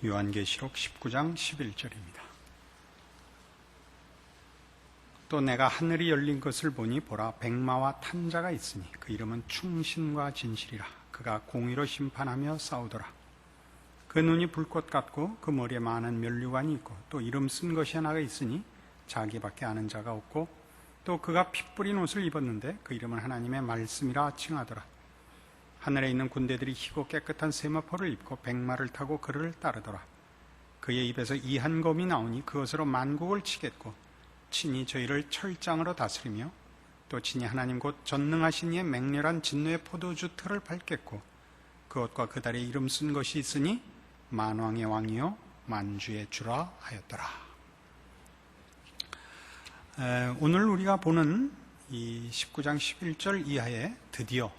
요한계시록 19장 11절입니다. 또 내가 하늘이 열린 것을 보니 보라 백마와 탄 자가 있으니 그 이름은 충신과 진실이라. 그가 공의로 심판하며 싸우더라. 그 눈이 불꽃 같고 그 머리에 많은 면류관이 있고 또 이름 쓴 것이 하나가 있으니 자기밖에 아는 자가 없고 또 그가 피 뿌린 옷을 입었는데 그 이름은 하나님의 말씀이라 칭하더라. 하늘에 있는 군대들이 희고 깨끗한 세마포를 입고 백마를 타고 그를 따르더라. 그의 입에서 이한 검이 나오니 그것으로 만국을 치겠고 친히 저희를 철장으로 다스리며 또 친히 하나님 곧 전능하신 이의 맹렬한 진노의 포도주 틀을 밟겠고 그것과 그 달에 이름 쓴 것이 있으니 만왕의 왕이요 만주의 주라 하였더라. 오늘 우리가 보는 이 19장 11절 이하에 드디어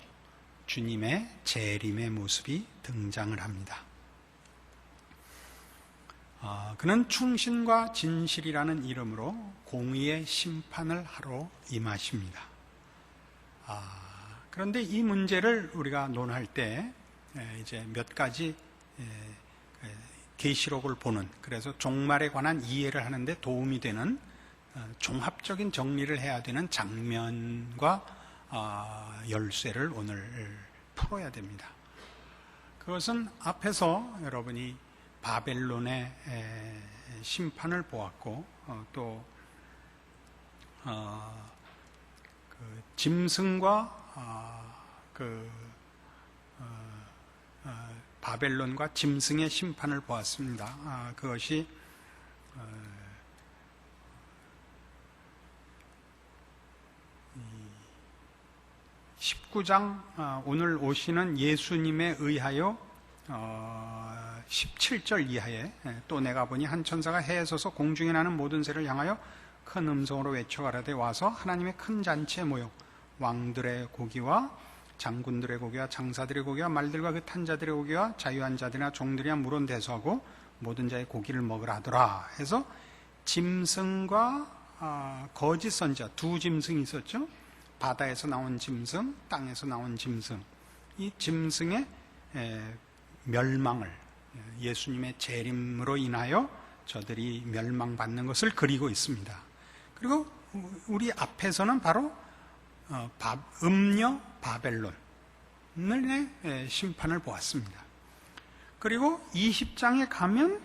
주님의 재림의 모습이 등장을 합니다. 그는 충신과 진실이라는 이름으로 공의의 심판을 하러 임하십니다. 그런데 이 문제를 우리가 논할 때 이제 몇 가지 계시록을 보는, 그래서 종말에 관한 이해를 하는데 도움이 되는 종합적인 정리를 해야 되는 장면과 열쇠를 오늘 풀어야 됩니다. 그것은 앞에서 여러분이 바벨론의 심판을 보았고 또 짐승과 바벨론과 짐승의 심판을 보았습니다. 그것이 19장 오늘 오시는 예수님에 의하여 17절 이하에 또 내가 보니 한 천사가 해에 서서 공중에 나는 모든 새를 향하여 큰 음성으로 외쳐 가라되 와서 하나님의 큰 잔치에 모여 왕들의 고기와 장군들의 고기와 장사들의 고기와 말들과 그 탄자들의 고기와 자유한 자들이나 종들이나 물은 대소하고 모든 자의 고기를 먹으라 하더라 해서 짐승과 거짓 선지자 두 짐승이 있었죠. 바다에서 나온 짐승, 땅에서 나온 짐승. 이 짐승의 멸망을 예수님의 재림으로 인하여 저들이 멸망받는 것을 그리고 있습니다. 그리고 우리 앞에서는 바로 음녀 바벨론의 심판을 보았습니다. 그리고 20장에 가면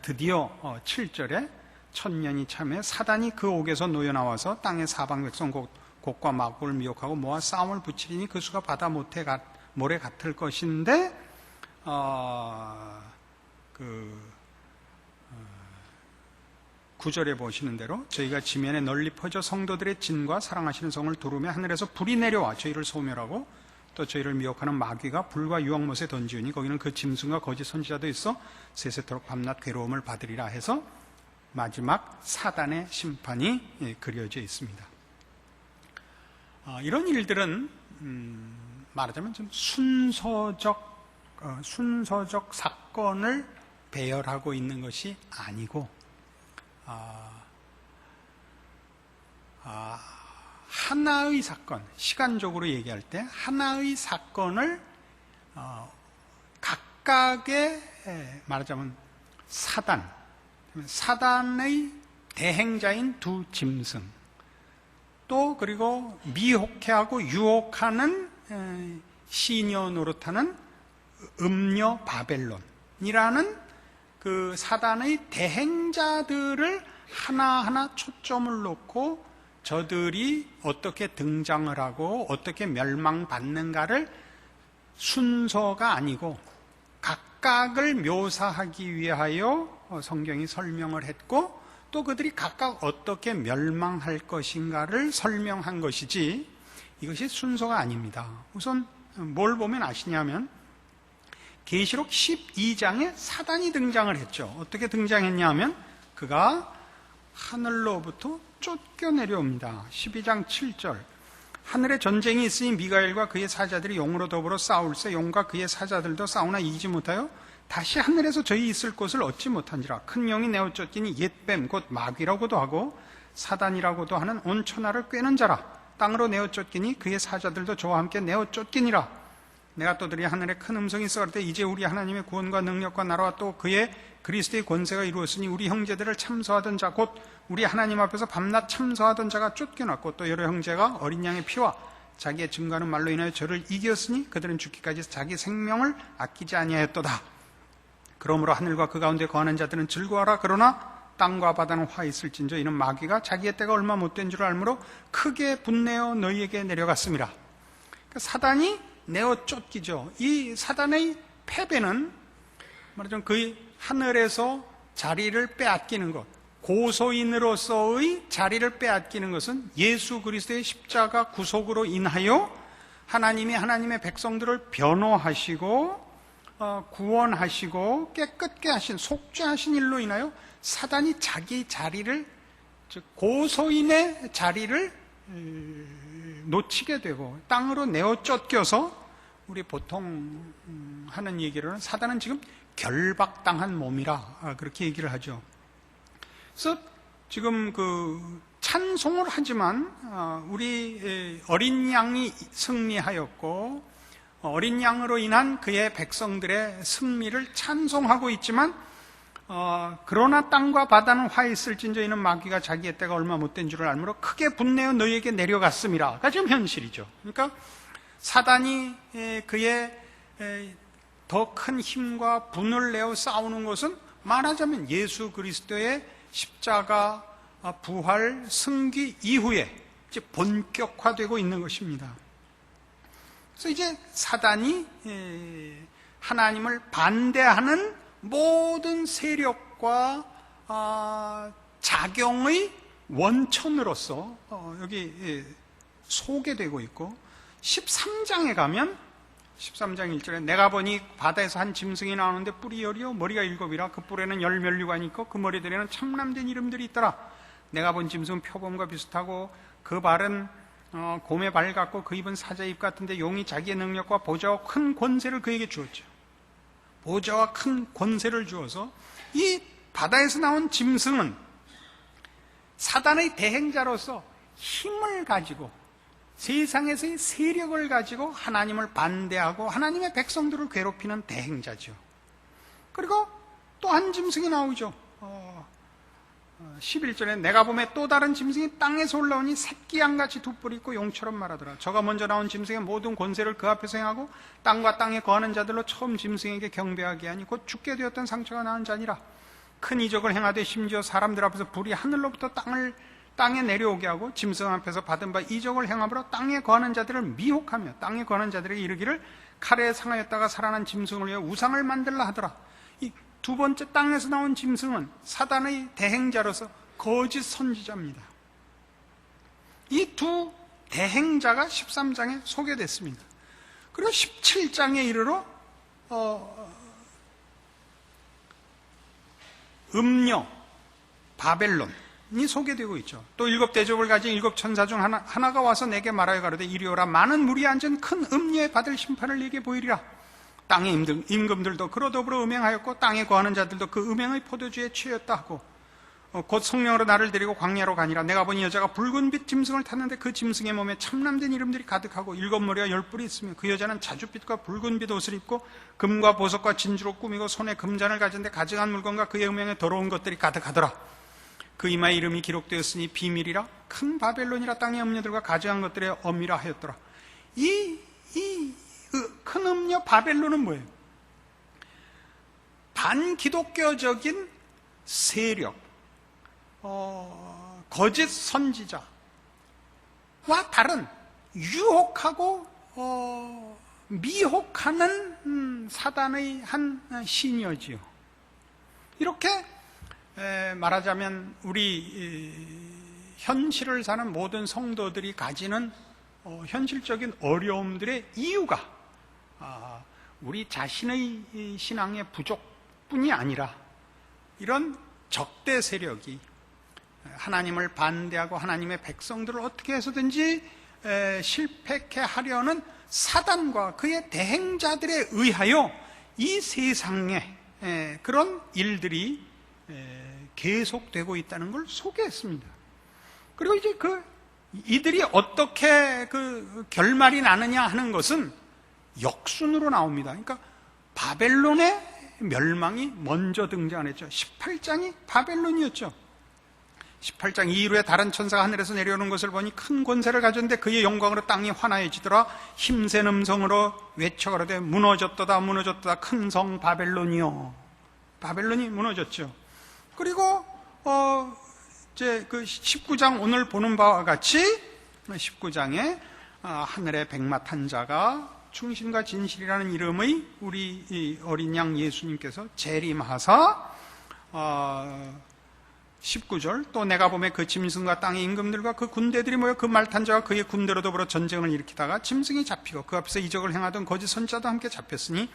드디어 7절에 천년이 참에 사단이 그 옥에서 놓여 나와서 땅의 사방 백성 곡과 마곡을 미혹하고 모아 싸움을 붙이리니 그 수가 바다 모래 같을 것인데 구절에 보시는 대로 저희가 지면에 널리 퍼져 성도들의 진과 사랑하시는 성을 두르며 하늘에서 불이 내려와 저희를 소멸하고 또 저희를 미혹하는 마귀가 불과 유황못에 던지우니 거기는 그 짐승과 거짓 선지자도 있어 세세토록 밤낮 괴로움을 받으리라 해서 마지막 사단의 심판이 그려져 있습니다. 이런 일들은 말하자면 좀 순서적 사건을 배열하고 있는 것이 아니고 하나의 사건, 시간적으로 얘기할 때 하나의 사건을 각각의 말하자면 사단의 대행자인 두 짐승 또 그리고 미혹해하고 유혹하는 시녀 노릇하는 음녀 바벨론이라는 그 사단의 대행자들을 하나하나 초점을 놓고 저들이 어떻게 등장을 하고 어떻게 멸망받는가를 순서가 아니고 각각을 묘사하기 위하여 성경이 설명을 했고 또 그들이 각각 어떻게 멸망할 것인가를 설명한 것이지 이것이 순서가 아닙니다. 우선 뭘 보면 아시냐면 계시록 12장에 사단이 등장을 했죠. 어떻게 등장했냐 하면 그가 하늘로부터 쫓겨 내려옵니다. 12장 7절 하늘에 전쟁이 있으니 미가엘과 그의 사자들이 용으로 더불어 싸울세 용과 그의 사자들도 싸우나 이기지 못하여 다시 하늘에서 저희 있을 곳을 얻지 못한지라. 큰 영이 내어 쫓기니 옛뱀 곧 마귀라고도 하고 사단이라고도 하는 온 천하를 꿰는 자라. 땅으로 내어 쫓기니 그의 사자들도 저와 함께 내어 쫓기니라. 내가 또들이 하늘에 큰 음성이 있어 갈 때 이제 우리 하나님의 구원과 능력과 나라와 또 그의 그리스도의 권세가 이루었으니 우리 형제들을 참소하던 자 곧 우리 하나님 앞에서 밤낮 참소하던 자가 쫓겨났고 또 여러 형제가 어린 양의 피와 자기의 증거하는 말로 인하여 저를 이겼으니 그들은 죽기까지 자기 생명을 아끼지 아니하였도다. 그러므로 하늘과 그 가운데 거하는 자들은 즐거워하라. 그러나 땅과 바다는 화 있을진저 이는 마귀가 자기의 때가 얼마 못된 줄 알므로 크게 분내어 너희에게 내려갔습니다. 그러니까 사단이 내어 쫓기죠. 이 사단의 패배는 말하자면 그 하늘에서 자리를 빼앗기는 것, 고소인으로서의 자리를 빼앗기는 것은 예수 그리스도의 십자가 구속으로 인하여 하나님이 하나님의 백성들을 변호하시고 구원하시고 깨끗게 하신, 속죄하신 일로 인하여 사단이 자기 자리를, 즉 고소인의 자리를 놓치게 되고 땅으로 내어 쫓겨서, 우리 보통 하는 얘기로는 사단은 지금 결박당한 몸이라 그렇게 얘기를 하죠. 그래서 지금 그 찬송을 하지만 우리 어린 양이 승리하였고 어린 양으로 인한 그의 백성들의 승리를 찬송하고 있지만 그러나 땅과 바다는 화 있을진저 이는 마귀가 자기의 때가 얼마 못된 줄을 알므로 크게 분내어 너희에게 내려갔음이라. 지금 현실이죠. 그러니까 사단이 그의 더 큰 힘과 분을 내어 싸우는 것은 말하자면 예수 그리스도의 십자가 부활 승기 이후에 이제 본격화되고 있는 것입니다. 그래서 이제 사단이 하나님을 반대하는 모든 세력과 작용의 원천으로서 여기 소개되고 있고, 13장에 가면 13장 1절에 내가 보니 바다에서 한 짐승이 나오는데 뿔이 열이요 머리가 7이라 그 뿔에는 10면류관이 있고 그 머리들에는 참남된 이름들이 있더라. 내가 본 짐승은 표범과 비슷하고 그 발은 곰의 발 같고 그 입은 사자 입 같은데 용이 자기의 능력과 보좌와 큰 권세를 그에게 주었죠. 보좌와 큰 권세를 주어서 이 바다에서 나온 짐승은 사단의 대행자로서 힘을 가지고 세상에서의 세력을 가지고 하나님을 반대하고 하나님의 백성들을 괴롭히는 대행자죠. 그리고 또 한 짐승이 나오죠. 11절에 내가 보매 또 다른 짐승이 땅에서 올라오니 새끼 양같이 두 뿔이 있고 용처럼 말하더라. 저가 먼저 나온 짐승의 모든 권세를 그 앞에서 행하고 땅과 땅에 거하는 자들로 처음 짐승에게 경배하게 하니 곧 죽게 되었던 상처가 나은 자니라. 큰 이적을 행하되 심지어 사람들 앞에서 불이 하늘로부터 땅에 내려오게 하고 짐승 앞에서 받은 바 이적을 행함으로 땅에 거하는 자들을 미혹하며 땅에 거하는 자들에게 이르기를 칼에 상하였다가 살아난 짐승을 위해 우상을 만들라 하더라. 이 두 번째 땅에서 나온 짐승은 사단의 대행자로서 거짓 선지자입니다. 이 두 대행자가 13장에 소개됐습니다. 그리고 17장에 이르러 음녀 바벨론이 소개되고 있죠. 또 7대접을 가진 7천사 중 하나가 와서 내게 말하여 가로되 이리 오라. 많은 물이 앉은 큰 음녀에 받을 심판을 내게 보이리라. 땅의 임금들도 그로 더불어 음행하였고 땅에 거하는 자들도 그 음행의 포도주에 취했다 하고 곧 성령으로 나를 데리고 광야로 가니라. 내가 보니 여자가 붉은빛 짐승을 탔는데 그 짐승의 몸에 참남된 이름들이 가득하고 7머리와 10뿔이 있으며 그 여자는 자줏빛과 붉은빛 옷을 입고 금과 보석과 진주로 꾸미고 손에 금잔을 가진데 가증한 물건과 그의 음행에 더러운 것들이 가득하더라. 그 이마에 이름이 기록되었으니 비밀이라 큰 바벨론이라 땅의 음녀들과 가증한 것들의 엄이라 하였더라. 큰 음녀 바벨론은 뭐예요? 반기독교적인 세력, 거짓 선지자와 다른 유혹하고 미혹하는 사단의 한 신이지요. 이렇게 말하자면 우리 현실을 사는 모든 성도들이 가지는 현실적인 어려움들의 이유가 우리 자신의 신앙의 부족뿐이 아니라 이런 적대 세력이 하나님을 반대하고 하나님의 백성들을 어떻게 해서든지 실패케 하려는 사단과 그의 대행자들에 의하여 이 세상에 그런 일들이 계속되고 있다는 걸 소개했습니다. 그리고 이제 이들이 어떻게 그 결말이 나느냐 하는 것은 역순으로 나옵니다. 그러니까 바벨론의 멸망이 먼저 등장했죠. 18장이 바벨론이었죠. 18장 이후에 다른 천사가 하늘에서 내려오는 것을 보니 큰 권세를 가졌는데 그의 영광으로 땅이 환하여지더라. 힘센 음성으로 외쳐 가로되 무너졌도다 무너졌도다 큰 성 바벨론이요. 바벨론이 무너졌죠. 그리고 이제 그 19장 오늘 보는 바와 같이 19장에 하늘의 백마 탄 자가 충신과 진실이라는 이름의 우리 이 어린 양 예수님께서 재림하사 19절 또 내가 보매 그 짐승과 땅의 임금들과 그 군대들이 모여 그 말 탄 자와 그의 군대로 더불어 전쟁을 일으키다가 짐승이 잡히고 그 앞에서 이적을 행하던 거짓 선자도 함께 잡혔으니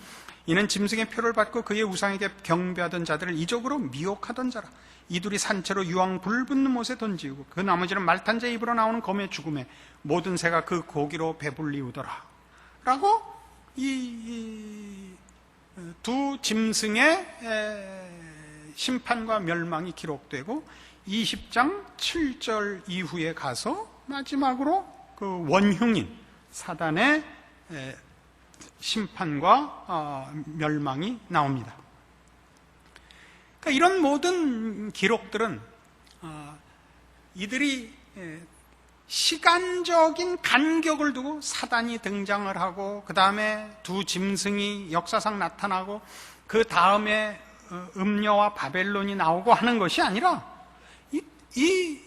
이는 짐승의 표를 받고 그의 우상에게 경배하던 자들을 이적으로 미혹하던 자라. 이둘이 산채로 유황 불붙는 못에 던지고 그 나머지는 말 탄 자의 입으로 나오는 검의 죽음에 모든 새가 그 고기로 배불리우더라 라고 이 두 짐승의 심판과 멸망이 기록되고 20장 7절 이후에 가서 마지막으로 그 원흉인 사단의 심판과 멸망이 나옵니다. 그러니까 이런 모든 기록들은 이들이 시간적인 간격을 두고 사단이 등장을 하고 그 다음에 두 짐승이 역사상 나타나고 그 다음에 음녀와 바벨론이 나오고 하는 것이 아니라 이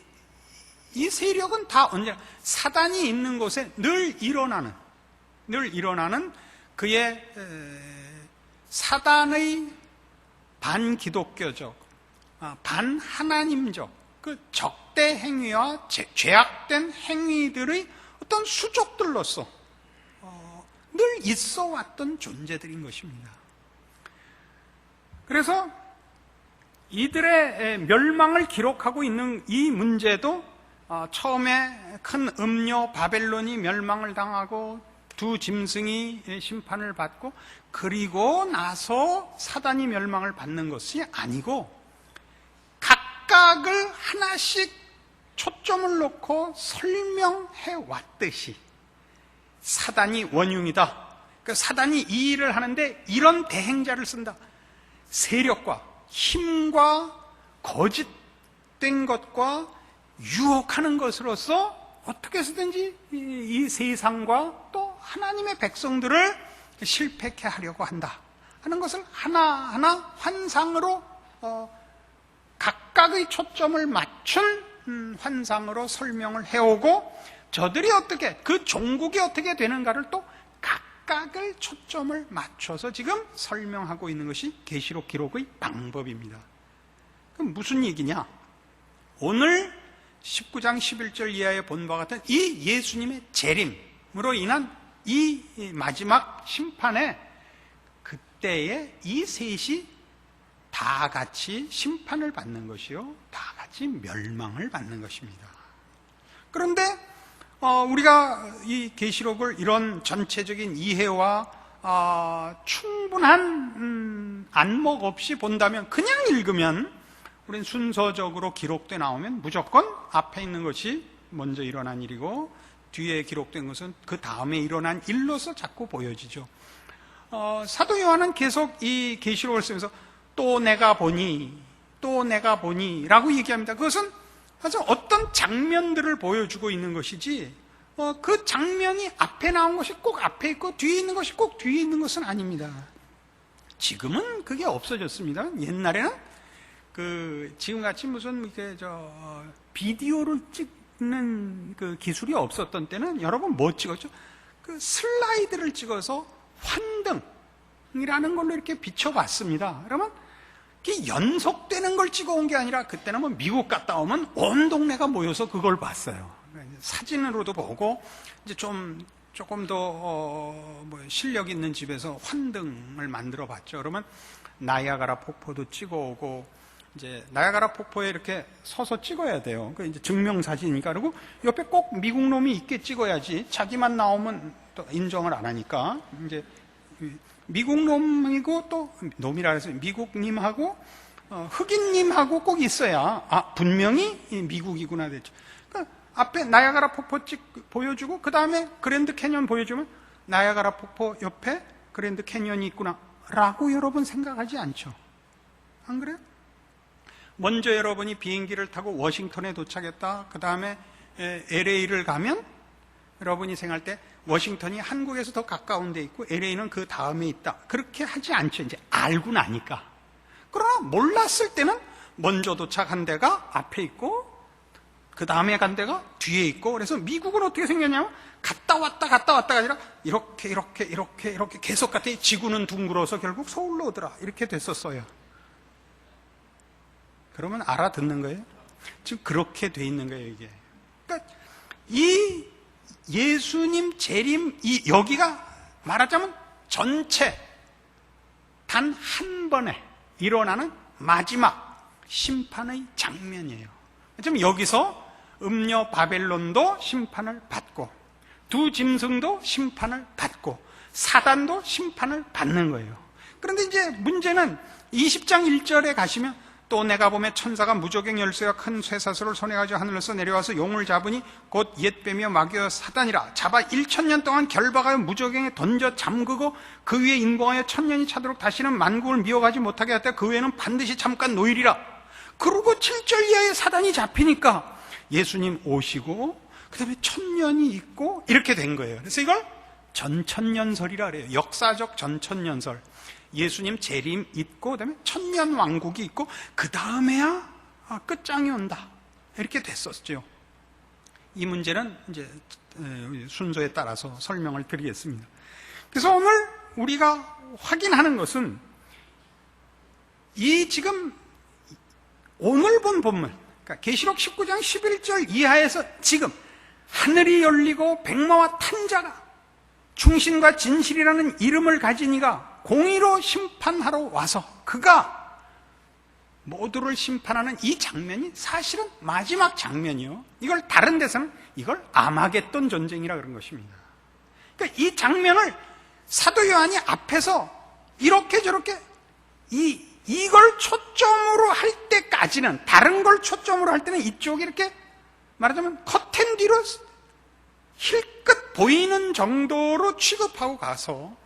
세력은 다 언제나 사단이 있는 곳에 늘 일어나는 그의 사단의 반기독교적 반하나님적 그 적대 행위와 죄악된 행위들의 어떤 수족들로서 늘 있어 왔던 존재들인 것입니다. 그래서 이들의 멸망을 기록하고 있는 이 문제도 처음에 큰 음녀 바벨론이 멸망을 당하고 두 짐승이 심판을 받고 그리고 나서 사단이 멸망을 받는 것이 아니고 각각을 하나씩 초점을 놓고 설명해 왔듯이 사단이 원흉이다. 그 사단이 이 일을 하는데 이런 대행자를 쓴다. 세력과 힘과 거짓된 것과 유혹하는 것으로서 어떻게 해서든지 이 세상과 또 하나님의 백성들을 실패케 하려고 한다 하는 것을 하나하나 환상으로 각각의 초점을 맞춘 환상으로 설명을 해오고 저들이 어떻게 그 종국이 어떻게 되는가를 또 각각을 초점을 맞춰서 지금 설명하고 있는 것이 계시록 기록의 방법입니다. 그럼 무슨 얘기냐? 오늘 19장 11절 이하에 본 바와 같은 이 예수님의 재림으로 인한 이 마지막 심판에 그때에 이 셋이 다 같이 심판을 받는 것이요 다 같이 멸망을 받는 것입니다. 그런데 우리가 이 계시록을 이런 전체적인 이해와 충분한 안목 없이 본다면 그냥 읽으면 우리는 순서적으로 기록돼 나오면 무조건 앞에 있는 것이 먼저 일어난 일이고 뒤에 기록된 것은 그 다음에 일어난 일로서 자꾸 보여지죠. 사도 요한은 계속 이 계시록을 쓰면서 또 내가 보니 라고 얘기합니다. 그것은 아주 어떤 장면들을 보여주고 있는 것이지 그 장면이 앞에 나온 것이 꼭 앞에 있고 뒤에 있는 것이 꼭 뒤에 있는 것은 아닙니다. 지금은 그게 없어졌습니다. 옛날에는 지금같이 무슨 비디오를 찍는 그 기술이 없었던 때는 여러분 뭐 찍었죠? 그 슬라이드를 찍어서 환등이라는 걸로 이렇게 비춰봤습니다. 그러면 이게 연속되는 걸 찍어온 게 아니라 그때는 뭐 미국 갔다 오면 온 동네가 모여서 그걸 봤어요. 사진으로도 보고 이제 조금 더 실력 있는 집에서 환등을 만들어 봤죠. 그러면 나이아가라 폭포도 찍어오고 이제 나이아가라 폭포에 이렇게 서서 찍어야 돼요. 그 이제 증명사진이니까. 그리고 옆에 꼭 미국 놈이 있게 찍어야지 자기만 나오면 또 인정을 안 하니까 이제 미국 놈이고 또 놈이라 해서 미국님하고 흑인님하고 꼭 있어야 분명히 미국이구나 됐죠. 그러니까 앞에 나이아가라 폭포 보여주고 그 다음에 그랜드 캐년 보여주면 나야가라 폭포 옆에 그랜드 캐니언이 있구나 라고 여러분 생각하지 않죠? 안 그래요? 먼저 여러분이 비행기를 타고 워싱턴에 도착했다. 그 다음에 LA를 가면 여러분이 생각할 때 워싱턴이 한국에서 더 가까운 데 있고 LA는 그 다음에 있다. 그렇게 하지 않죠. 이제 알고 나니까. 그러나 몰랐을 때는 먼저 도착한 데가 앞에 있고 그 다음에 간 데가 뒤에 있고, 그래서 미국은 어떻게 생겼냐면 갔다 왔다가 아니라 이렇게 계속 갔더니 지구는 둥글어서 결국 서울로 오더라. 이렇게 됐었어요. 그러면 알아듣는 거예요. 지금 그렇게 돼 있는 거예요, 이게. 그러니까 이 예수님 재림, 여기가 말하자면 전체 단 한 번에 일어나는 마지막 심판의 장면이에요. 지금 여기서 음녀 바벨론도 심판을 받고 두 짐승도 심판을 받고 사단도 심판을 받는 거예요. 그런데 이제 문제는 20장 1절에 가시면 또 내가 보매 천사가 무저갱 열쇠와 큰 쇠사슬을 손에 가지고 하늘에서 내려와서 용을 잡으니 곧 옛뱀이여 마귀여 사단이라. 잡아 1000년 동안 결박하여 무저갱에 던져 잠그고 그 위에 인공하여 1000년이 차도록 다시는 만국을 미워가지 못하게 하되 그 외에는 반드시 잠깐 노일이라. 그러고 7절 이하에 사단이 잡히니까 예수님 오시고 그 다음에 1000년이 있고 이렇게 된 거예요. 그래서 이걸 전천년설이라 그래요. 역사적 전천년설. 예수님 재림 있고 그다음에 천년 왕국이 있고 그 다음에야 끝장이 온다. 이렇게 됐었죠. 이 문제는 이제 순서에 따라서 설명을 드리겠습니다. 그래서 오늘 우리가 확인하는 것은 이 지금 오늘 본 본문, 그러니까 계시록 19장 11절 이하에서 지금 하늘이 열리고 백마와 탄자가 충신과 진실이라는 이름을 가진 이가 공의로 심판하러 와서 그가 모두를 심판하는 이 장면이 사실은 마지막 장면이요. 이걸 다른 데서는 이걸 아마겟돈 전쟁이라 그런 것입니다. 그러니까 이 장면을 사도 요한이 앞에서 이렇게 저렇게 이걸 초점으로 할 때까지는, 다른 걸 초점으로 할 때는 이쪽이 이렇게 말하자면 커튼 뒤로 힐끗 보이는 정도로 취급하고 가서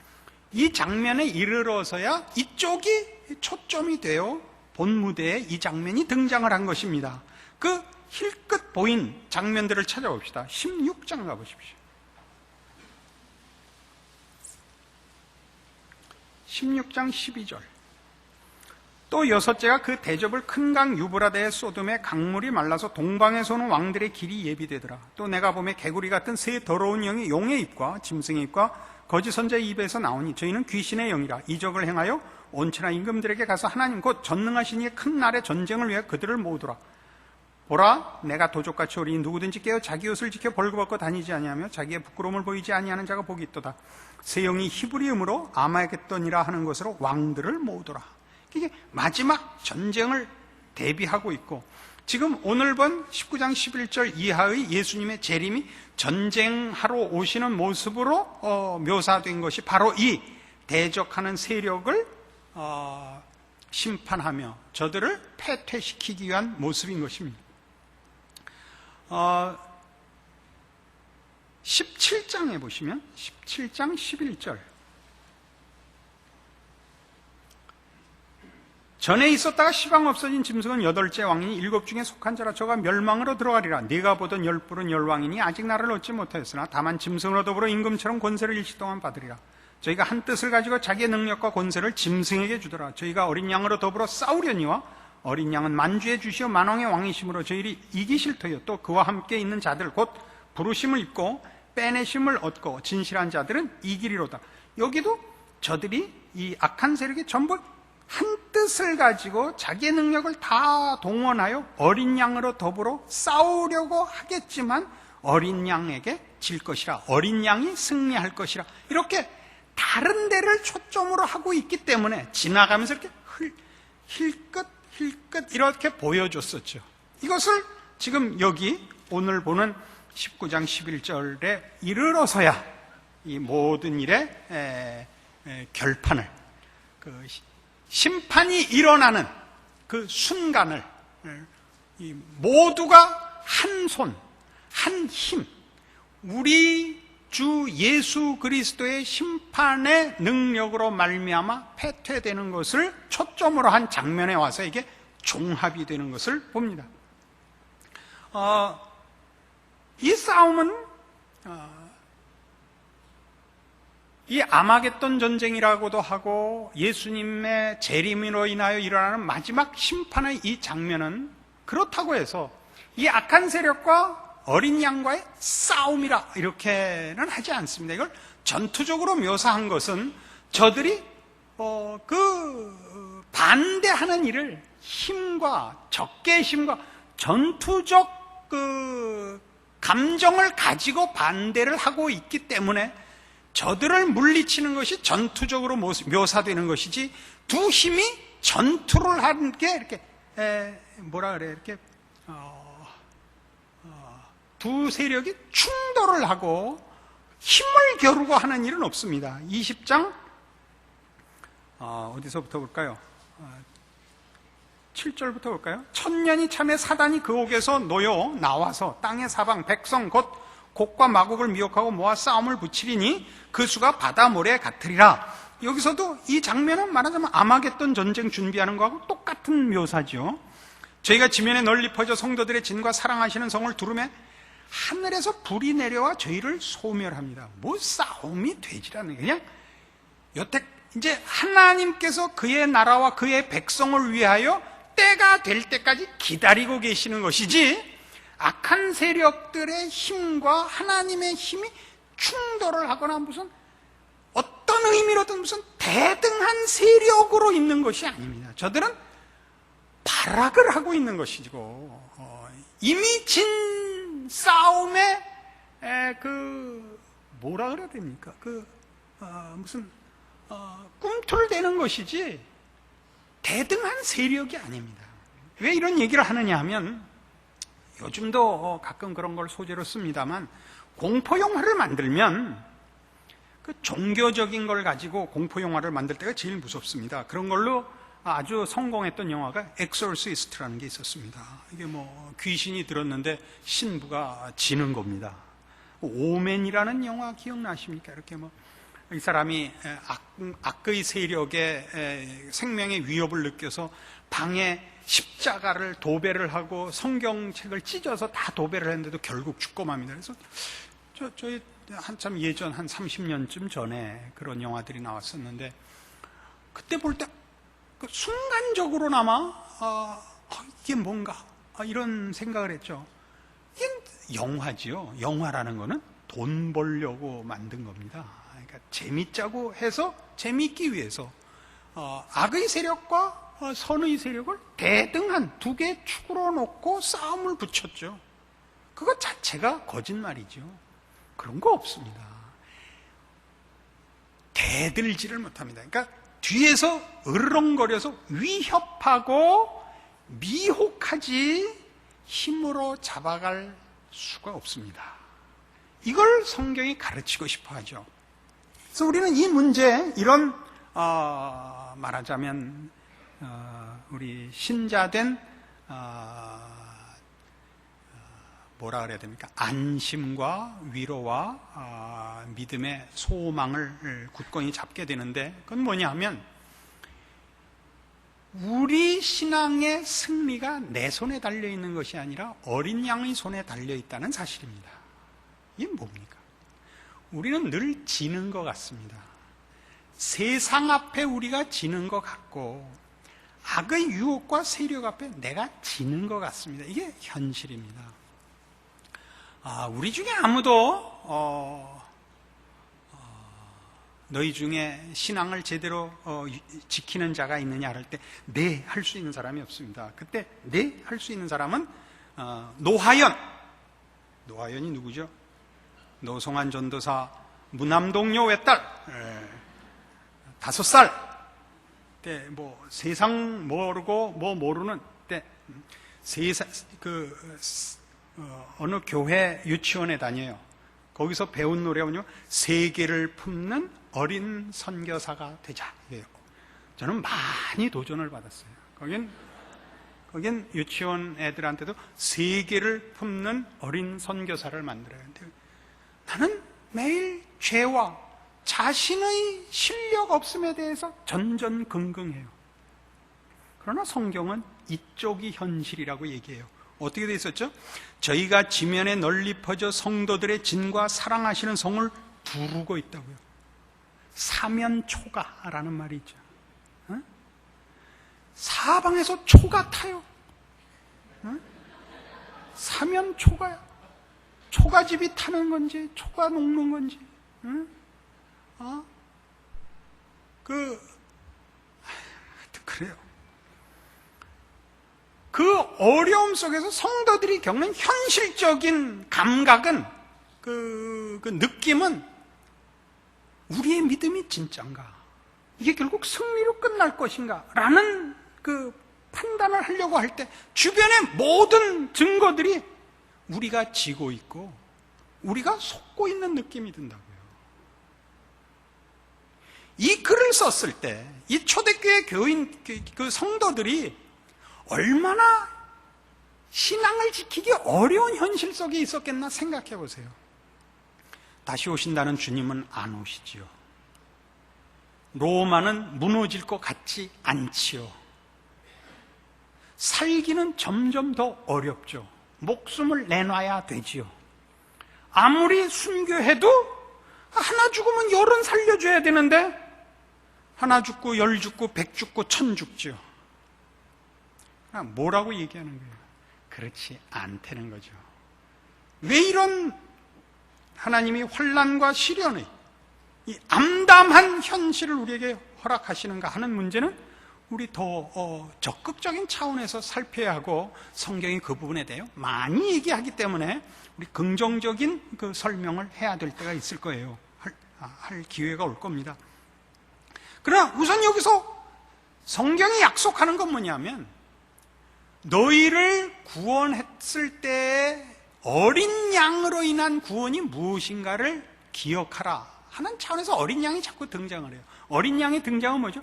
이 장면에 이르러서야 이쪽이 초점이 되어 본 무대에 이 장면이 등장을 한 것입니다. 그 힐끗 보인 장면들을 찾아봅시다. 16장 가보십시오. 16장 12절. 또 여섯째가 그 대접을 큰 강 유브라데의 소돔에 강물이 말라서 동방에서 오는 왕들의 길이 예비되더라. 또 내가 보매 개구리 같은 새 더러운 영이 용의 입과 짐승의 입과 거짓 선자의 입에서 나오니 저희는 귀신의 영이라. 이적을 행하여 온천하 임금들에게 가서 하나님 곧 전능하신 이의 큰 날의 전쟁을 위해 그들을 모으더라. 보라, 내가 도적같이 오리니 누구든지 깨어 자기 옷을 지켜 벌거벗고 다니지 아니하며 자기의 부끄러움을 보이지 아니하는 자가 복이 있도다. 새 영이 히브리음으로 아마겟돈이라 하는 것으로 왕들을 모으더라. 이게 마지막 전쟁을 대비하고 있고, 지금 오늘 본 19장 11절 이하의 예수님의 재림이 전쟁하러 오시는 모습으로 묘사된 것이 바로 이 대적하는 세력을 심판하며 저들을 패퇴시키기 위한 모습인 것입니다. 17장에 보시면 17장 11절. 전에 있었다가 시방 없어진 짐승은 8째 왕이니 7 중에 속한 자라. 저가 멸망으로 들어가리라. 네가 보던 10뿔은 10왕이니 아직 나를 얻지 못하였으나 다만 짐승으로 더불어 임금처럼 권세를 일시 동안 받으리라. 저희가 한 뜻을 가지고 자기의 능력과 권세를 짐승에게 주더라. 저희가 어린 양으로 더불어 싸우려니와 어린 양은 만주의 주시오 만왕의 왕이심으로 저희를 이기실 터이요. 또 그와 함께 있는 자들 곧 부르심을 입고 빼내심을 얻고 진실한 자들은 이기리로다. 여기도 저들이 이 악한 세력이 전부 한 뜻을 가지고 자기의 능력을 다 동원하여 어린 양으로 더불어 싸우려고 하겠지만 어린 양에게 질 것이라. 어린 양이 승리할 것이라. 이렇게 다른 데를 초점으로 하고 있기 때문에 지나가면서 이렇게 힐끗 이렇게 보여줬었죠. 이것을 지금 여기 오늘 보는 19장 11절에 이르러서야 이 모든 일의 결판을, 심판이 일어나는 그 순간을 모두가 한 손, 한 힘, 우리 주 예수 그리스도의 심판의 능력으로 말미암아 패퇴되는 것을 초점으로 한 장면에 와서 이게 종합이 되는 것을 봅니다. 이 싸움은 이 아마겟돈 전쟁이라고도 하고 예수님의 재림으로 인하여 일어나는 마지막 심판의 이 장면은 그렇다고 해서 이 악한 세력과 어린 양과의 싸움이라 이렇게는 하지 않습니다. 이걸 전투적으로 묘사한 것은 저들이 반대하는 일을 힘과 적개의 힘과 전투적 감정을 가지고 반대를 하고 있기 때문에 저들을 물리치는 것이 전투적으로 묘사되는 것이지, 두 힘이 전투를 하는 게 이렇게 이렇게 두 세력이 충돌을 하고 힘을 겨루고 하는 일은 없습니다. 20장 어디서부터 볼까요? 7절부터 볼까요? 천년이 참에 사단이 그 옥에서 놓여 나와서 땅의 사방 백성 곧 곡과 마곡을 미혹하고 모아 싸움을 붙이리니 그 수가 바다 모래 같으리라. 여기서도 이 장면은 말하자면 아마겟돈 전쟁 준비하는 거하고 똑같은 묘사죠. 저희가 지면에 널리 퍼져 성도들의 진과 사랑하시는 성을 두르매 하늘에서 불이 내려와 저희를 소멸합니다. 뭐 싸움이 되지라는, 그냥 여태 이제 하나님께서 그의 나라와 그의 백성을 위하여 때가 될 때까지 기다리고 계시는 것이지, 악한 세력들의 힘과 하나님의 힘이 충돌을 하거나 무슨 어떤 의미로든 무슨 대등한 세력으로 있는 것이 아닙니다. 저들은 발악을 하고 있는 것이고, 이미 진 싸움에 뭐라 그래야 됩니까? 꿈틀대는 것이지 대등한 세력이 아닙니다. 왜 이런 얘기를 하느냐 하면, 요즘도 가끔 그런 걸 소재로 씁니다만, 공포 영화를 만들면 그 종교적인 걸 가지고 공포 영화를 만들 때가 제일 무섭습니다. 그런 걸로 아주 성공했던 영화가 엑소시스트라는 게 있었습니다. 이게 귀신이 들었는데 신부가 지는 겁니다. 오맨이라는 영화 기억나십니까? 이렇게 이 사람이 악의 세력의 생명의 위협을 느껴서 방에 십자가를 도배를 하고 성경책을 찢어서 다 도배를 했는데도 결국 죽고 맙니다. 그래서 저희 한참 예전 한 30년쯤 전에 그런 영화들이 나왔었는데, 그때 볼 때 순간적으로나마 이게 뭔가 이런 생각을 했죠. 이게 영화지요. 영화라는 거는 돈 벌려고 만든 겁니다. 그러니까 재밌자고 해서, 재밌기 위해서 악의 세력과 선의 세력을 대등한 두 개의 축으로 놓고 싸움을 붙였죠. 그것 자체가 거짓말이죠. 그런 거 없습니다. 대들지를 못합니다. 그러니까 뒤에서 으르렁거려서 위협하고 미혹하지 힘으로 잡아갈 수가 없습니다. 이걸 성경이 가르치고 싶어 하죠. 그래서 우리는 이 문제, 이런 말하자면 우리 신자된 뭐라 그래야 됩니까? 안심과 위로와 믿음의 소망을 굳건히 잡게 되는데, 그건 뭐냐 하면, 우리 신앙의 승리가 내 손에 달려있는 것이 아니라 어린 양의 손에 달려있다는 사실입니다. 이게 뭡니까? 우리는 늘 지는 것 같습니다. 세상 앞에 우리가 지는 것 같고, 악의 유혹과 세력 앞에 내가 지는 것 같습니다. 이게 현실입니다. 우리 중에 아무도 너희 중에 신앙을 제대로 지키는 자가 있느냐 할 때 네, 할 수 있는 사람이 없습니다. 그때 네, 할 수 있는 사람은 노하연이 누구죠? 노송환 전도사 무남동료 외딸 5살 때 세상 모르고 모르는 때 어느 교회 유치원에 다녀요. 거기서 배운 노래는요, 세계를 품는 어린 선교사가 되자. 저는 많이 도전을 받았어요. 거긴 유치원 애들한테도 세계를 품는 어린 선교사를 만들어야 하는데, 나는 매일 죄와 자신의 실력 없음에 대해서 전전긍긍해요. 그러나 성경은 이쪽이 현실이라고 얘기해요. 어떻게 돼 있었죠? 저희가 지면에 널리 퍼져 성도들의 진과 사랑하시는 성을 두르고 있다고요. 사면초가라는 말이 있죠. 사방에서 초가 타요. 사면초가야. 초가집이 타는 건지 초가 녹는 건지. 그래요. 그 어려움 속에서 성도들이 겪는 현실적인 감각은 그 느낌은 우리의 믿음이 진짠가? 이게 결국 승리로 끝날 것인가? 라는 그 판단을 하려고 할 때 주변의 모든 증거들이 우리가 지고 있고 우리가 속고 있는 느낌이 든다고요. 이 글을 썼을 때 이 초대교회 교인 그 성도들이 얼마나 신앙을 지키기 어려운 현실 속에 있었겠나 생각해 보세요. 다시 오신다는 주님은 안 오시지요. 로마는 무너질 것 같지 않지요. 살기는 점점 더 어렵죠. 목숨을 내놔야 되지요. 아무리 순교해도 하나 죽으면 열은 살려줘야 되는데 하나 죽고 열 죽고 백 죽고 천 죽지요. 뭐라고 얘기하는 거예요? 그렇지 않다는 거죠. 왜 이런 하나님이 환난과 시련의 이 암담한 현실을 우리에게 허락하시는가 하는 문제는 우리 더 적극적인 차원에서 살펴야 하고, 성경이 그 부분에 대해 많이 얘기하기 때문에 우리 긍정적인 그 설명을 해야 될 때가 있을 거예요. 할 기회가 올 겁니다. 그러나 우선 여기서 성경이 약속하는 건 뭐냐면, 너희를 구원했을 때 어린 양으로 인한 구원이 무엇인가를 기억하라 하는 차원에서 어린 양이 자꾸 등장을 해요. 어린 양의 등장은 뭐죠?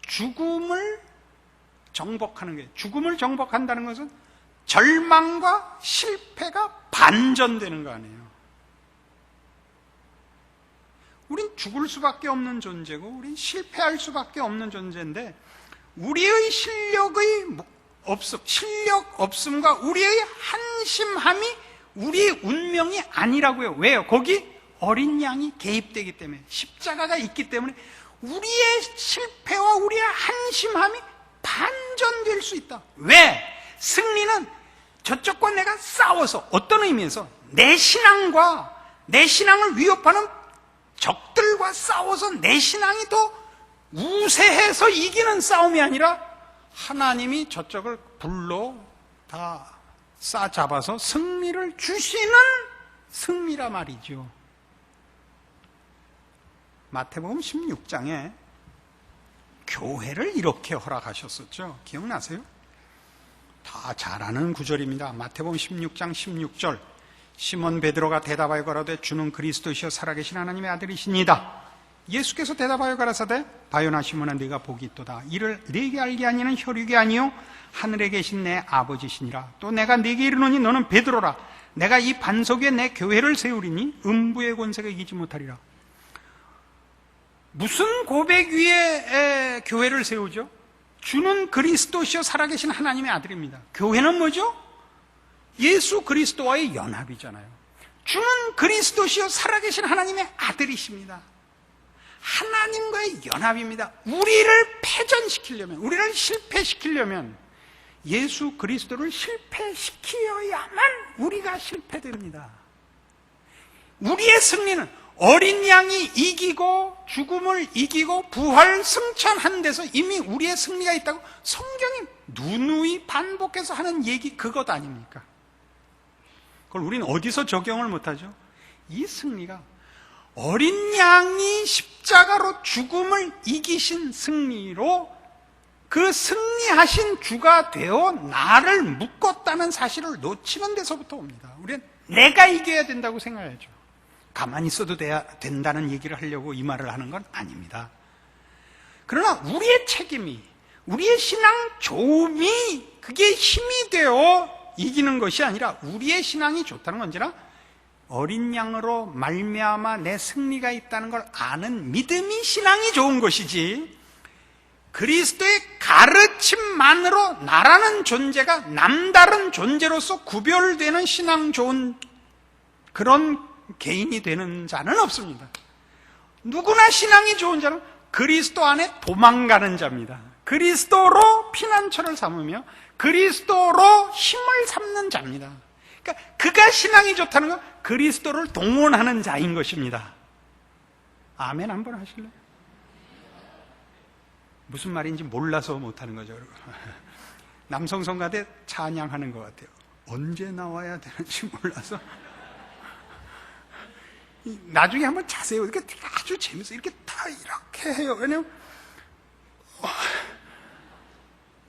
죽음을 정복하는 거예요. 죽음을 정복한다는 것은 절망과 실패가 반전되는 거 아니에요. 우린 죽을 수밖에 없는 존재고 우린 실패할 수밖에 없는 존재인데, 우리의 실력 없음과 우리의 한심함이 우리의 운명이 아니라고요. 왜요? 거기 어린 양이 개입되기 때문에, 십자가가 있기 때문에 우리의 실패와 우리의 한심함이 반전될 수 있다. 왜? 승리는 저쪽과 내가 싸워서, 어떤 의미에서 내 신앙과 내 신앙을 위협하는 적들과 싸워서 내 신앙이 더 우세해서 이기는 싸움이 아니라, 하나님이 저쪽을 불로 다 싸잡아서 승리를 주시는 승리라 말이죠. 마태복음 16장에 교회를 이렇게 허락하셨었죠. 기억나세요? 다 잘 아는 구절입니다. 마태복음 16장 16절. 시몬 베드로가 대답하여 가라되 주는 그리스도시여 살아계신 하나님의 아들이시니이다. 예수께서 대답하여 가라사대 바요나 시몬아 네가 복이 있도다. 이를 네게 알게 하니는 혈육이 아니요 하늘에 계신 내 아버지시니라. 또 내가 네게 이르노니 너는 베드로라. 내가 이 반석 위에 내 교회를 세우리니 음부의 권세가 이기지 못하리라. 무슨 고백 위에 교회를 세우죠? 주는 그리스도시여 살아계신 하나님의 아들입니다. 교회는 뭐죠? 예수 그리스도와의 연합이잖아요. 주는 그리스도시여 살아계신 하나님의 아들이십니다. 하나님과의 연합입니다. 우리를 패전시키려면, 우리를 실패시키려면 예수 그리스도를 실패시켜야만 우리가 실패됩니다. 우리의 승리는 어린 양이 이기고 죽음을 이기고 부활 승천한 데서 이미 우리의 승리가 있다고 성경이 누누이 반복해서 하는 얘기, 그것 아닙니까? 그걸 우리는 어디서 적용을 못하죠? 이 승리가 어린 양이 십자가로 죽음을 이기신 승리로, 그 승리하신 주가 되어 나를 묶었다는 사실을 놓치는 데서부터 옵니다. 우리는 내가 이겨야 된다고 생각하죠. 가만히 있어도 된다는 얘기를 하려고 이 말을 하는 건 아닙니다. 그러나 우리의 책임이, 우리의 신앙 조음이 그게 힘이 되어 이기는 것이 아니라, 우리의 신앙이 좋다는 건 언제나 어린 양으로 말미암아 내 승리가 있다는 걸 아는 믿음이 신앙이 좋은 것이지, 그리스도의 가르침만으로 나라는 존재가 남다른 존재로서 구별되는 신앙 좋은 그런 개인이 되는 자는 없습니다. 누구나 신앙이 좋은 자는 그리스도 안에 도망가는 자입니다. 그리스도로 피난처를 삼으며 그리스도로 힘을 삼는 자입니다. 그러니까 그가 신앙이 좋다는 건 그리스도를 동원하는 자인 것입니다. 아멘 한번 하실래요? 무슨 말인지 몰라서 못하는 거죠, 여러분. 남성 성가대 찬양하는 것 같아요. 언제 나와야 되는지 몰라서. 나중에 한번 자세히 보니까 아주 재밌어요. 이렇게 다 이렇게 해요. 왜냐면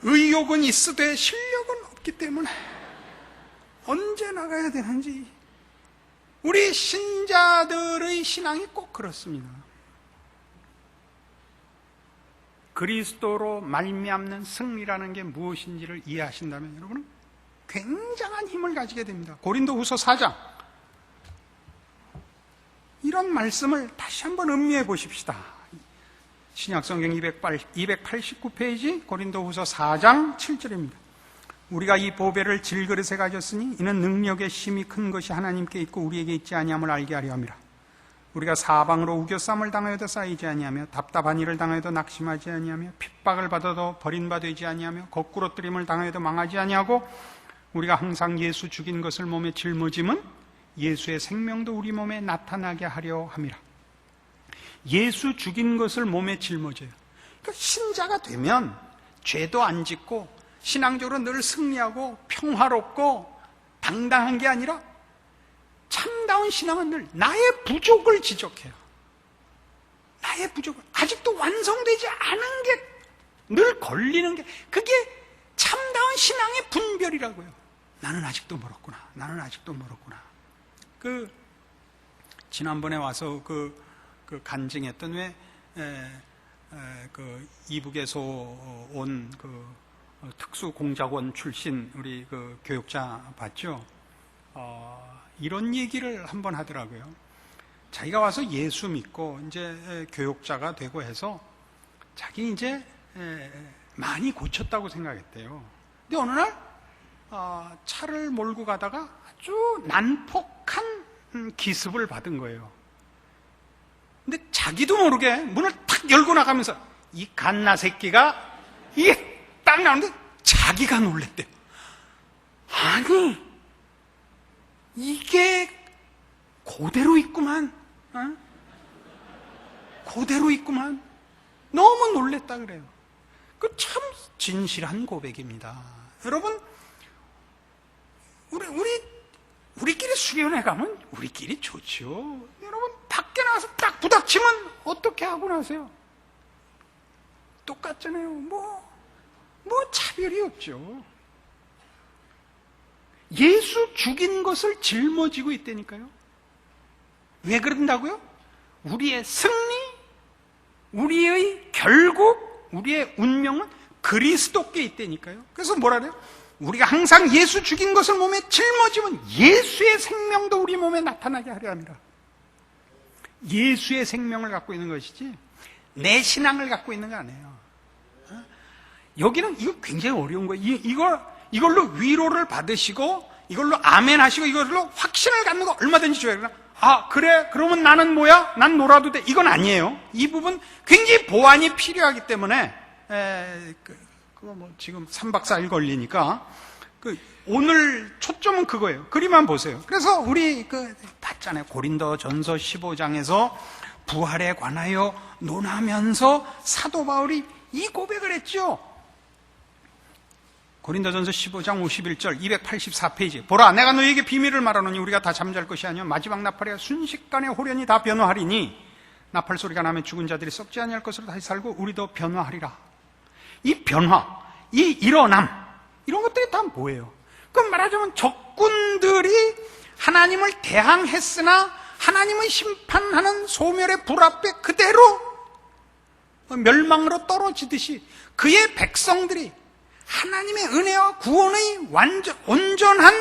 의욕은 있으되 실력은 없기 때문에 언제 나가야 되는지. 우리 신자들의 신앙이 꼭 그렇습니다. 그리스도로 말미암는 승리라는 게 무엇인지를 이해하신다면 여러분은 굉장한 힘을 가지게 됩니다. 고린도후서 4장, 이런 말씀을 다시 한번 음미해 보십시다. 신약성경 289페이지 고린도후서 4장 7절입니다. 우리가 이 보배를 질그릇에 가졌으니 이는 능력의 힘이 큰 것이 하나님께 있고 우리에게 있지 아니함을 알게 하려 함이라. 우리가 사방으로 우겨쌈을 당하여도 쌓이지 아니하며 답답한 일을 당하여도 낙심하지 아니하며 핍박을 받아도 버림바 되지 아니하며 거꾸로 뜨림을 당하여도 망하지 아니하고 우리가 항상 예수 죽인 것을 몸에 짊어짐은 예수의 생명도 우리 몸에 나타나게 하려 함이라. 예수 죽인 것을 몸에 짊어져요. 그러니까 신자가 되면 죄도 안 짓고 신앙적으로 늘 승리하고 평화롭고 당당한 게 아니라 참다운 신앙은 늘 나의 부족을 지적해요. 나의 부족을, 아직도 완성되지 않은 게 늘 걸리는 게, 그게 참다운 신앙의 분별이라고요. 나는 아직도 멀었구나. 나는 아직도 멀었구나. 지난번에 와서 간증했던 이북에서 온 특수공작원 출신 우리 교육자 봤죠? 이런 얘기를 한번 하더라고요. 자기가 와서 예수 믿고 이제 교육자가 되고 해서 자기 이제 많이 고쳤다고 생각했대요. 근데 어느 날 차를 몰고 가다가 아주 난폭한 기습을 받은 거예요. 근데 자기도 모르게 문을 탁 열고 나가면서 이 갓나 새끼가 이게 딱 나오는데 자기가 놀랬대요. 아니, 이게 그대로 있구만. 그대로 있구만. 너무 놀랬다 그래요. 그 참 진실한 고백입니다. 여러분, 우리끼리 수련회 가면 우리끼리 좋죠. 여러분, 밖에 나가서 딱 부닥치면 어떻게 하고 나세요? 똑같잖아요. 뭐 차별이 없죠. 예수 죽인 것을 짊어지고 있다니까요. 왜 그런다고요? 우리의 승리, 우리의 결국, 우리의 운명은 그리스도께 있다니까요. 그래서 뭐라 그래요? 우리가 항상 예수 죽인 것을 몸에 짊어지면 예수의 생명도 우리 몸에 나타나게 하려 합니다. 예수의 생명을 갖고 있는 것이지 내 신앙을 갖고 있는 거 아니에요. 여기는 이거 굉장히 어려운 거예요. 이걸로 위로를 받으시고 이걸로 아멘 하시고 이걸로 확신을 갖는 거 얼마든지 좋아요. 그래? 그러면 나는 뭐야? 난 놀아도 돼. 이건 아니에요. 이 부분 굉장히 보완이 필요하기 때문에 그거 지금 3박 4일 걸리니까 오늘 초점은 그거예요. 그림만 보세요. 그래서 우리 봤잖아요. 고린도전서 15장에서 부활에 관하여 논하면서 사도 바울이 이 고백을 했죠. 고린도전서 15장 51절 284페이지. 보라, 내가 너희에게 비밀을 말하노니 우리가 다 잠잘 것이 아니요 마지막 나팔에 순식간에 호련히 다 변화하리니 나팔 소리가 나면 죽은 자들이 썩지 아니할 것으로 다시 살고 우리도 변화하리라. 이 변화, 이 일어남, 이런 것들이 다 뭐예요? 그럼 말하자면 적군들이 하나님을 대항했으나 하나님을 심판하는 소멸의 불 앞에 그대로 멸망으로 떨어지듯이 그의 백성들이 하나님의 은혜와 구원의 온전한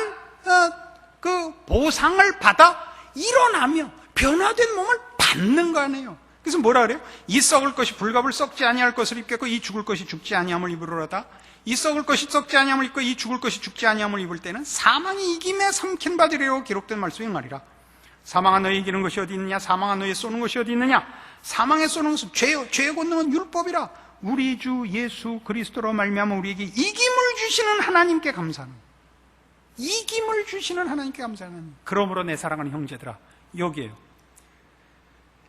그 보상을 받아 일어나며 변화된 몸을 받는 거 아니에요. 그래서 뭐라 그래요? 이 썩을 것이 불갑을 썩지 아니할 것을 입겠고 이 죽을 것이 죽지 아니함을 입으로다. 이 썩을 것이 썩지 아니함을 입고 이 죽을 것이 죽지 아니함을 입을 때는 사망이 이김에 삼킨 바되리라고 기록된 말씀이 말이라. 사망아 너희 이기는 것이 어디 있느냐? 사망아 너희 쏘는 것이 어디 있느냐? 사망에 쏘는 것은 죄요. 죄의 권능은 율법이라. 우리 주 예수 그리스도로 말미암아 우리에게 이김을 주시는 하나님께 감사하는, 이김을 주시는 하나님께 감사하는. 그러므로 내 사랑하는 형제들아, 여기에요.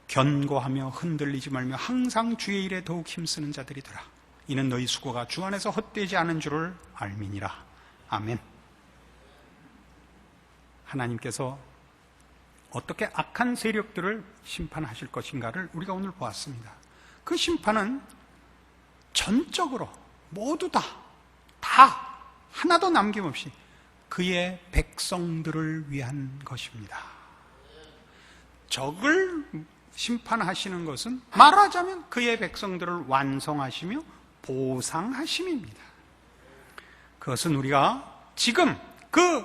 견고하며 흔들리지 말며 항상 주의 일에 더욱 힘쓰는 자들이더라. 이는 너희 수고가 주 안에서 헛되지 않은 줄을 알미니라. 아멘. 하나님께서 어떻게 악한 세력들을 심판하실 것인가를 우리가 오늘 보았습니다. 그 심판은 전적으로 모두 다 하나도 남김없이 그의 백성들을 위한 것입니다. 적을 심판하시는 것은 말하자면 그의 백성들을 완성하시며 보상하심입니다. 그것은 우리가 지금 그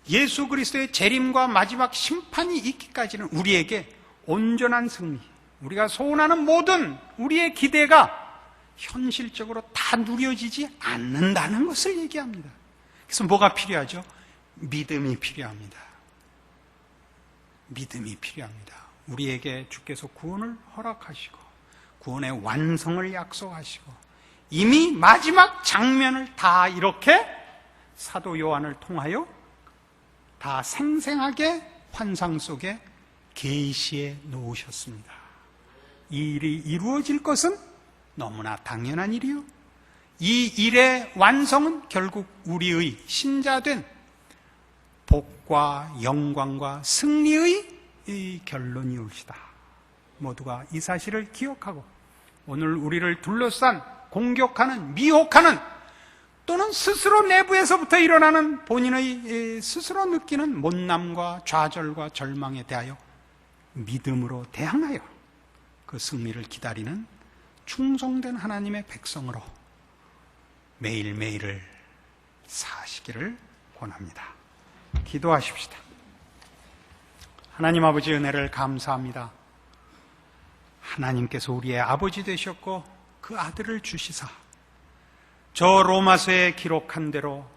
예수 그리스도의 재림과 마지막 심판이 있기까지는 우리에게 온전한 승리, 우리가 소원하는 모든 우리의 기대가 현실적으로 다 누려지지 않는다는 것을 얘기합니다. 그래서 뭐가 필요하죠? 믿음이 필요합니다. 믿음이 필요합니다. 우리에게 주께서 구원을 허락하시고 구원의 완성을 약속하시고 이미 마지막 장면을 다 이렇게 사도 요한을 통하여 다 생생하게 환상 속에 계시해 놓으셨습니다. 이 일이 이루어질 것은 너무나 당연한 일이요, 이 일의 완성은 결국 우리의 신자된 복과 영광과 승리의 이 결론이 올시다. 모두가 이 사실을 기억하고 오늘 우리를 둘러싼 공격하는, 미혹하는, 또는 스스로 내부에서부터 일어나는 본인의 스스로 느끼는 못남과 좌절과 절망에 대하여 믿음으로 대항하여 그 승리를 기다리는 충성된 하나님의 백성으로 매일매일을 사시기를 권합니다. 기도하십시다. 하나님 아버지, 은혜를 감사합니다. 하나님께서 우리의 아버지 되셨고 그 아들을 주시사 저 로마서에 기록한 대로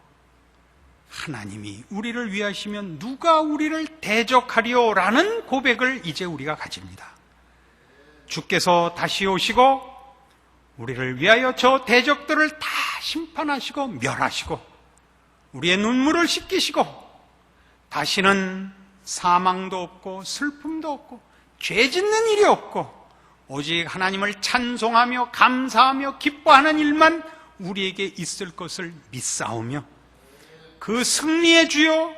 하나님이 우리를 위하시면 누가 우리를 대적하리요? 라는 고백을 이제 우리가 가집니다. 주께서 다시 오시고 우리를 위하여 저 대적들을 다 심판하시고 멸하시고 우리의 눈물을 씻기시고 다시는 사망도 없고 슬픔도 없고 죄 짓는 일이 없고 오직 하나님을 찬송하며 감사하며 기뻐하는 일만 우리에게 있을 것을 믿사오며 그 승리의 주요,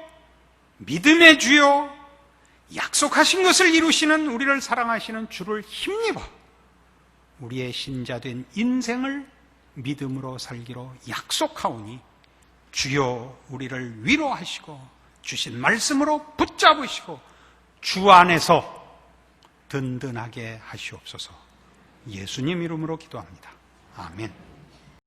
믿음의 주요, 약속하신 것을 이루시는 우리를 사랑하시는 주를 힘입어 우리의 신자된 인생을 믿음으로 살기로 약속하오니 주여 우리를 위로하시고 주신 말씀으로 붙잡으시고 주 안에서 든든하게 하시옵소서. 예수님 이름으로 기도합니다. 아멘.